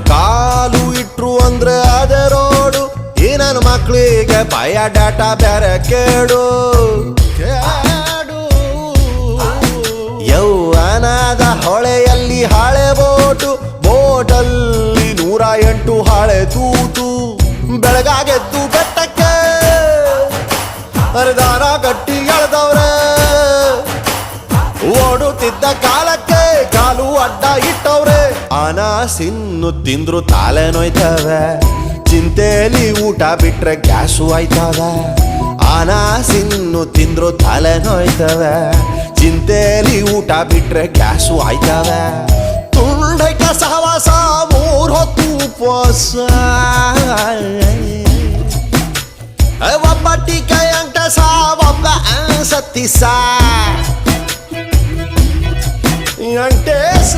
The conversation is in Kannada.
ಕಾಲು ಇಟ್ರು ಅಂದ್ರೆ ಅದೇ ರೋಡು ಈ ನನ್ನ ಮಕ್ಳಿಗೆ ಭಯ ಡಾಟಾ ಬೇರೆ ಕೇಡು ಯೌವನದ ಹೊಳೆಯಲ್ಲಿ ಹಳೆ ಬೋಟಲ್ಲಿ 108 ಹಳೆ ತೂತು ಬೆಳಗಾಗೆದ್ದು ಬೆಟ್ಟಕ್ಕೆ ಹರಿದಾರ ಗಟ್ಟಿ ಎಳೆದವ್ರೆ ಓಡುತ್ತಿದ್ದ ಕಾಲಕ್ಕೆ ಕಾಲು ಅಡ್ಡ ಇಟ್ಟವ್ರೆ ಅನಾಸಿನ್ನು ತಿಂದ್ರು ತಾಲೆ ನೋಯ್ತವೆ ಚಿಂತೆಲಿ ಊಟ ಬಿಟ್ರೆ ಗ್ಯಾಸು ಆಯ್ತವೆ ಅನಾಸಿನ್ನು ತಿಂದ್ರು ತಲೆ ನೋಯ್ತವೆ ಚಿಂತೆಲಿ ಊಟ ಬಿಟ್ರೆ ಗ್ಯಾಸು ಆಯ್ತವೆ ತುಂಡೈಕ ಸಹವಾಸ 3 ಹೊತ್ತು ಉಪವಾಸ ಒಬ್ಬಟ್ಟಿ ಕೈ ಅಂಕ ಒಬ್ಬ ಸತ್ತಿ ಸಾ ಅಂಟೇಸ